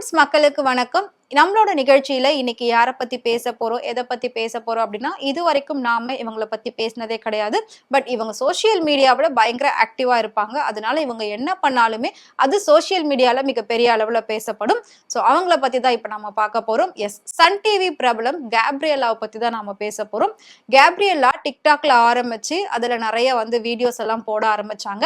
Friends, மக்களுக்கு வணக்கம். நம்மளோட நிகழ்ச்சியில இன்னைக்கு யாரை பத்தி பேச போறோம், எதை பத்தி பேச போறோம் அப்படின்னா, இதுவரைக்கும் நாம இவங்கள பத்தி பேசினதே கிடையாது. பட் இவங்க சோசியல் மீடியாவுல பயங்கர ஆக்டிவா இருப்பாங்க. அதனால இவங்க என்ன பண்ணாலுமே அது சோசியல் மீடியால மிகப்பெரிய அளவுல பேசப்படும். ஸோ அவங்கள பத்தி தான் இப்ப நம்ம பார்க்க போறோம். எஸ், சன் டிவி பிரபலம் கேப்ரியலாவை பத்தி தான் நாம பேச போறோம். கேப்ரியலா டிக்டாக்ல ஆரம்பிச்சு அதுல நிறைய வீடியோஸ் எல்லாம் போட ஆரம்பிச்சாங்க.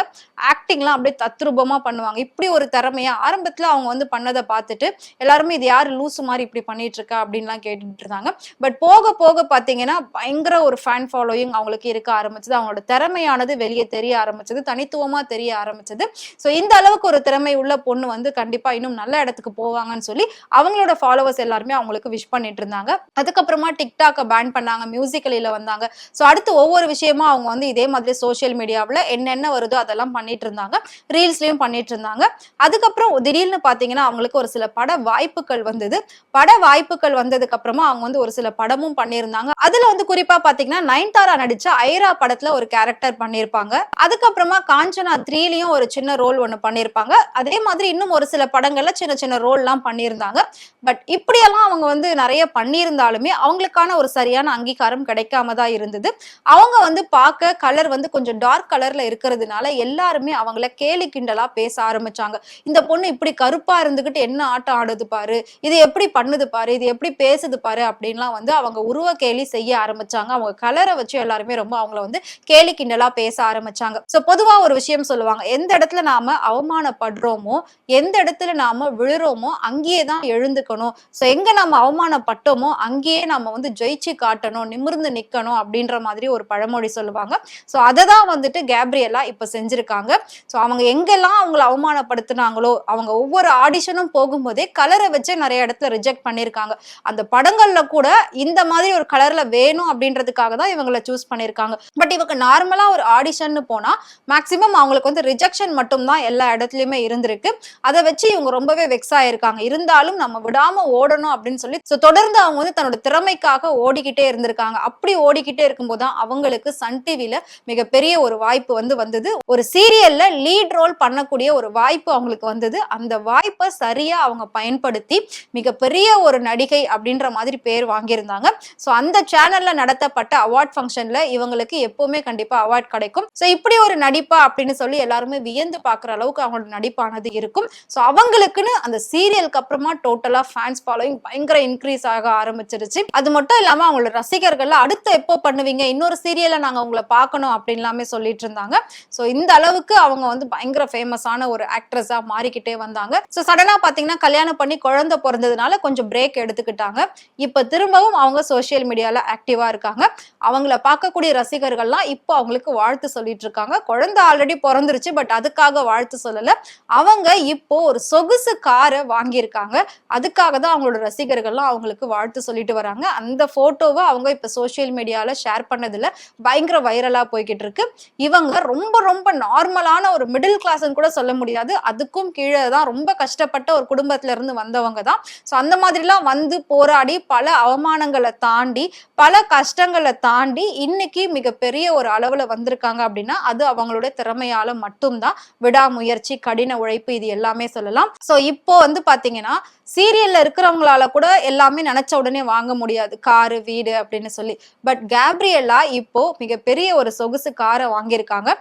ஆக்டிங்லாம் அப்படியே தத்ரூபமா பண்ணுவாங்க. இப்படி ஒரு திறமையா ஆரம்பத்துல அவங்க பண்ணதை பார்த்துட்டு எல்லாருமே இது யாரு லூசு மாதிரி இப்படி பண்ணிட்டு இருக்கா அப்படின்லாம் கேட்டுட்டு இருந்தாங்க. பட் போக போக பாத்தீங்கன்னா பயங்கர ஒரு ஃபேன் ஃபாலோயிங் அவங்களுக்கு இருக்க ஆரம்பிச்சது. அவங்களோட திறமையானது வெளியே தெரிய ஆரம்பிச்சது, தனித்துவமா தெரிய ஆரம்பிச்சது. ஸோ இந்த அளவுக்கு ஒரு திறமை உள்ள பொண்ணு கண்டிப்பா இன்னும் நல்ல இடத்துக்கு போவாங்கன்னு சொல்லி அவங்களோட ஃபாலோவர்ஸ் எல்லாருமே அவங்களுக்கு விஷ் பண்ணிட்டு இருந்தாங்க. அதுக்கப்புறமா டிக்டாக்கை பேன் பண்ணாங்க, மியூசிக்கலில வந்தாங்க. ஸோ அடுத்து ஒவ்வொரு விஷயமா அவங்க இதே மாதிரி சோசியல் மீடியாவில் என்னென்ன வருதோ அதெல்லாம் பண்ணிட்டு இருந்தாங்க, ரீல்ஸ்லயும் பண்ணிட்டு இருந்தாங்க. அதுக்கப்புறம் திடீர்னு பாத்தீங்கன்னா அவங்களுக்கு ஒரு சில பட வாய்ப்புகள் வந்தது. பட வாய்ப்புகள் வந்ததுக்கு அப்புறமா அவங்க ஒரு சில படமும் பண்ணியிருந்தாங்க. அதுல குறிப்பா பாத்தீங்கன்னா நயன்தாரா நடிச்ச ஐரா படத்துல ஒரு கேரக்டர் பண்ணியிருப்பாங்க. அதுக்கப்புறமா காஞ்சனா 3லயும் ஒரு சின்ன ரோல் ஒண்ணு பண்ணியிருப்பாங்க. அதே மாதிரி இன்னும் ஒரு சில படங்கள்ல சின்ன சின்ன ரோல் எல்லாம் பண்ணியிருந்தாங்க. பட் இப்படியெல்லாம் அவங்க நிறைய பண்ணியிருந்தாலுமே அவங்களுக்கான ஒரு சரியான அங்கீகாரம் கிடைக்காம தான் இருந்தது. அவங்க பார்க்க கலர் கொஞ்சம் டார்க் கலர்ல இருக்கிறதுனால எல்லாருமே அவங்கள கேலி கிண்டலா பேச ஆரம்பிச்சாங்க. இந்த பொண்ணு இப்படி கருப்பா இருந்துகிட்டு என்ன ஆட்டம் ஆடுது பாரு, இது எப்படி பண்ணுது பாரு, இது எப்படி பேசுது பாரு அப்படின்லாம் அவங்க உருவ கேலி செய்ய ஆரம்பிச்சாங்க. அவங்க கலரை வச்சு எல்லாருமே ரொம்ப அவங்கள கேலி கிண்டலா பேச ஆரம்பிச்சாங்க. சோ பொதுவா ஒரு விஷயம் சொல்லுவாங்க, எந்த இடத்துல நாம அவமானப்படுறோமோ, எந்த இடத்துல நாம விழுறோமோ அங்கேயே தான் எழுந்துக்கணும். சோ எங்க நாம அவமானப்பட்டோமோ அங்கேயே நாம ஜெயிச்சு காட்டணும், நிமிர்ந்து நிக்கணும் அப்படின்ற மாதிரி ஒரு பழமொழி சொல்லுவாங்க. சோ அதை தான் கேப்ரியலா இப்ப செஞ்சிருக்காங்க. சோ அவங்க எங்கெல்லாம் அவங்களை அவமானப்படுத்தினாங்களோ, அவங்க ஒவ்வொரு ஆடிஷனும் போகும்போதே கலரை வச்சு நிறைய இடத்துல ரிஜெக்ட் பண்ணிருக்காங்க. அந்த படங்கள்ல கூட இந்த மாதிரி ஒரு கலர்ல வேணும் அப்படின்றதுக்காக தான் இவங்களை சூஸ் பண்ணிருக்காங்க. பட் இவங்க நார்மலா ஒரு ஆடிஷன் போனா மேக்சிமம் அவங்களுக்கு ரிஜெக்ஷன் மட்டும் தான் எல்லா இடத்துலயுமே இருந்திருக்கு. அதை வச்சு இவங்க ரொம்பவே வெக்ஸ் ஆயிருக்காங்க. இருந்தாலும் நம்ம விடாம ஓடணும் அப்படின்னு சொல்லி தொடர்ந்து அவங்க தன்னோட திறமைக்காக ஓடிக்கிட்டே இருந்திருக்காங்க. அப்படி ஓடிக்கிட்டே இருக்கும்போது தான் அவங்களுக்கு சன் டிவில மிகப்பெரிய ஒரு வாய்ப்பு வந்தது. ஒரு சீரியல்ல லீட் ரோல் பண்ணக்கூடிய ஒரு வாய்ப்பு அவங்களுக்கு வந்தது. அந்த வாய்ப்பை சரியா அவங்க பயன்படுத்தி மிகப்பெரிய ஒரு நடிகை அப்படின்ற மாதிரி பேர் வாங்கியிருந்தாங்க. சோ அந்த சேனல்ல நடத்தப்பட்ட அவார்ட் ஃபங்க்ஷன்ல இவங்களுக்கு எப்பவுமே கண்டிப்பா அவார்ட் கிடைக்கும். சோ இப்படி ஒரு நடிப்பா அப்படின்னு சொல்லி எல்லாருமே வியந்து பாக்குற அளவுக்கு அவங்களோட நடிப்பானது இருக்கும். சோ அவங்களுக்குன்னு அந்த சீரியலுக்கு அப்புறமா டோட்டலா ஃபேன்ஸ் ஃபாலோயிங் பயங்கர இன்க்ரீஸ் ஆக ஆரம்பிச்சிருச்சு. அது மட்டும் இல்லாம அவங்களோட ரசிகர்கள் அடுத்து எப்போ பண்ணுவீங்க, இன்னொரு சீரியல்ல நாங்க உங்களை பார்க்கணும் அப்படின்லாமே சொல்லிட்டு இருந்தாங்க. சோ இந்த அளவுக்கு அவங்க பயங்கர ஃபேமஸான ஒரு ஆக்ட்ரஸா மாறிக்கிட்டே வந்தாங்க. சோ சடனா பாத்தீங்கன்னா கல்யாணம் பண்ணி குழந்தை பிறந்ததுனால கொஞ்சம் பிரேக் எடுத்துக்கிட்டாங்க. இப்ப திரும்பவும் அவங்க சோசியல் மீடியால ஆக்டிவா இருக்காங்க. அவங்கள பார்க்கக்கூடிய ரசிகர்கள்லாம் இப்போ அவங்களுக்கு வாழ்த்து சொல்லிட்டு இருக்காங்க. குழந்தை ஆல்ரெடி பிறந்துருச்சு, பட் அதுக்காக வாழ்த்து சொல்லல. அவங்க இப்போ ஒரு சொகுசு காரை வாங்கியிருக்காங்க. அதுக்காக தான் அவங்களோட ரசிகர்கள்லாம் அவங்களுக்கு வாழ்த்து சொல்லிட்டு வராங்க. அந்த போட்டோவை அவங்க இப்ப சோசியல் மீடியால ஷேர் பண்ணதுல பயங்கர வைரலா போய்கிட்டு இருக்கு. இவங்க ரொம்ப ரொம்ப நார்மலான ஒரு மிடில் கிளாஸ்ன்னு கூட சொல்ல முடியாது, அதுக்கும் கீழே தான் ரொம்ப கஷ்டப்பட்ட ஒரு குடும்பத்துல இருந்து வந்தவங்க தான். சோ அந்த மாதிரிலாம் போராடி பல அவமானங்களை தாண்டி பல கஷ்டங்களை தாண்டி இன்னைக்கு மிகப்பெரிய ஒரு அளவுல வந்திருக்காங்க அப்படின்னா அது அவங்களுடைய திறமையால மட்டும்தான். விடாமுயற்சி, கடின உழைப்பு, இது எல்லாமே சொல்லலாம். சோ இப்போ பாத்தீங்கன்னா சீரியல்ல இருக்கிறவங்களால கூட எல்லாமே நினைச்ச உடனே வாங்க முடியாது, காரு வீடு அப்படின்னு சொல்லி. பட் கேப்ரியலா இப்போ மிகப்பெரிய ஒரு சொகுசு காரை வாங்கியிருக்காங்க.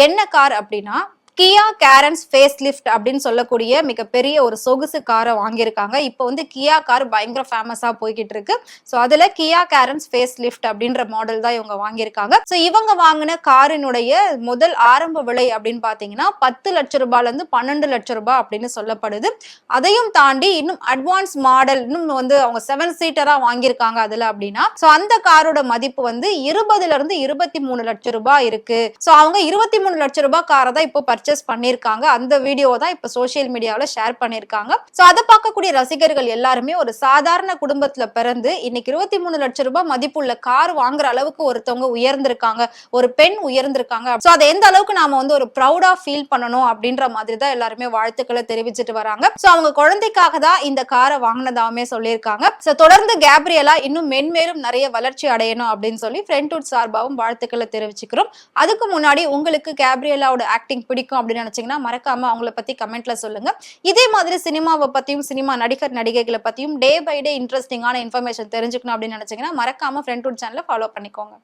என்ன கார் அப்படின்னா கியா கேரன்ஸ் ஃபேஸ் லிஃப்ட் அப்படின்னு சொல்லக்கூடிய மிகப்பெரிய ஒரு சொகுசு காரை வாங்கியிருக்காங்க. இப்போ கியா கார் பயங்கர ஃபேமஸா போய்கிட்டு இருக்கு. ஸோ அதுல கியா கேரன்ஸ் ஃபேஸ் லிஃப்ட் அப்படின்ற மாடல் தான் இவங்க வாங்கியிருக்காங்க. ஸோ இவங்க வாங்கின காரினுடைய முதல் ஆரம்ப விலை அப்படின்னு பாத்தீங்கன்னா 10 லட்சம் ரூபாயில இருந்து 12 லட்சம் ரூபாய் அப்படின்னு சொல்லப்படுது. அதையும் தாண்டி இன்னும் அட்வான்ஸ் மாடல் இன்னும் அவங்க 7 சீட்டரா வாங்கியிருக்காங்க அதுல அப்படின்னா ஸோ அந்த காரோட மதிப்பு 20ல இருந்து 23 லட்சம் ரூபாய் இருக்கு. ஸோ அவங்க 23 லட்சம் ரூபாய் காரை தான் இப்போ பர்ச்சேஸ் பண்ணிருக்காங்க. அந்த வீடியோ தான் இப்ப சோசியல் மீடியாவில் ஷேர் பண்ணிருக்காங்க. சோ அதை பார்க்கக்கூடிய ரசிகர்கள் எல்லாருமே ஒரு சாதாரண குடும்பத்துல பிறந்து இன்னைக்கு 23 லட்சம் ரூபாய் மதிப்புள்ள கார் வாங்குற அளவுக்கு ஒருத்தவங்க உயர்ந்திருக்காங்க, ஒரு பெண் உயர்ந்திருக்காங்க. சோ அதை எந்த அளவுக்கு நாம ஒரு ப்ரௌடா ஃபீல் பண்ணணும் அப்படின்ற மாதிரி தான் எல்லாருமே வாழ்த்துக்களை தெரிவிச்சிட்டு வராங்க. சோ அவங்க குழந்தைக்காக தான் இந்த காரை வாங்கினதாமே சொல்லியிருக்காங்க. சோ தொடர்ந்து கேப்ரியலா இன்னும் மென்மேலும் நிறைய வளர்ச்சி அடையணும் அப்படின்னு சொல்லி ஃப்ரெண்ட்ஹுட் சார்பாகவும் வாழ்த்துக்களை தெரிவிச்சுக்கிறோம். அதுக்கு முன்னாடி உங்களுக்கு கேப்ரியலாவோட ஆக்டிங் பிடிக்கும் பிடிக்கும் அப்படின்னு நினைச்சீங்கன்னா மறக்காம அவங்கள பத்தி கமெண்ட்ல சொல்லுங்க. இதே மாதிரி சினிமாவை பத்தியும் சினிமா நடிகர் நடிகைகளை பத்தியும் டே பை டே இன்ட்ரெஸ்டிங்கான இன்ஃபர்மேஷன் தெரிஞ்சுக்கணும் அப்படின்னு நினைச்சீங்கன்னா மறக்காம ஃப்ரெண்ட்வுட் சேனலை ஃபாலோ பண்ணிக்கோங்க.